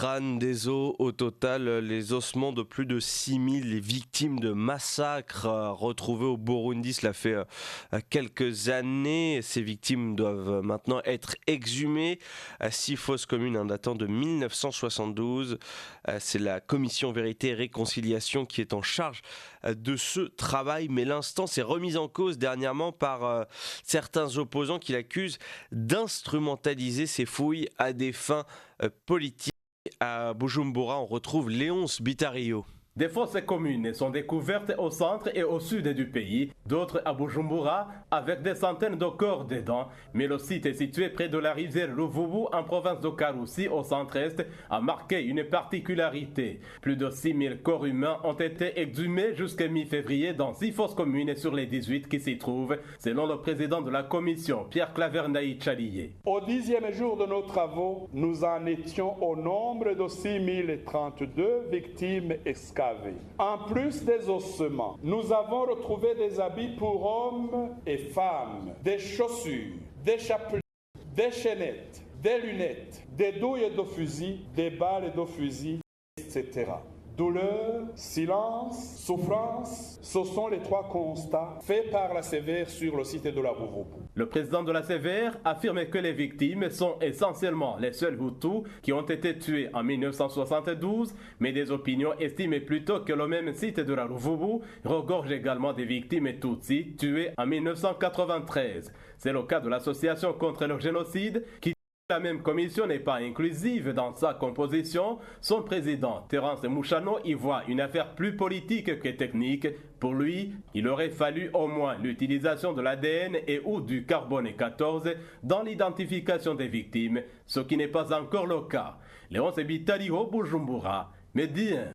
crânes, des os, au total les ossements de plus de 6000 victimes de massacres retrouvés au Burundi. Cela fait quelques années. Ces victimes doivent maintenant être exhumées. 6 fosses communes datant de 1972. C'est la commission Vérité et Réconciliation qui est en charge de ce travail. Mais l'instance est remise en cause dernièrement par certains opposants qui l'accusent d'instrumentaliser ces fouilles à des fins politique. À Bujumbura, on retrouve Léonce Bitario. Des fosses communes sont découvertes au centre et au sud du pays, d'autres à Bujumbura avec des centaines de corps dedans. Mais le site est situé près de la rivière Ruvubu en province de Karusi au centre-est a marqué une particularité. Plus de 6000 corps humains ont été exhumés jusqu'à mi-février dans 6 fosses communes sur les 18 qui s'y trouvent, selon le président de la commission, Pierre Clavernaï Tchalié. Au 10e jour de nos travaux, nous en étions au nombre de 6032 victimes esclaves. En plus des ossements, nous avons retrouvé des habits pour hommes et femmes, des chaussures, des chapelets, des chaînettes, des lunettes, des douilles de fusil, des balles de fusil, etc. Douleur, silence, souffrance, ce sont les 3 constats faits par la sévère sur le site de la Ruvubu. Le président de la sévère affirme que les victimes sont essentiellement les seuls Hutus qui ont été tués en 1972, mais des opinions estiment plutôt que le même site de la Ruvubu regorge également des victimes Tutsis tuées en 1993. C'est le cas de l'association contre le génocide qui la même commission n'est pas inclusive dans sa composition. Son président, Terence Mouchano, y voit une affaire plus politique que technique. Pour lui, il aurait fallu au moins l'utilisation de l'ADN et ou du carbone 14 dans l'identification des victimes, ce qui n'est pas encore le cas. Léonce Bitario, Bujumbura, Médien.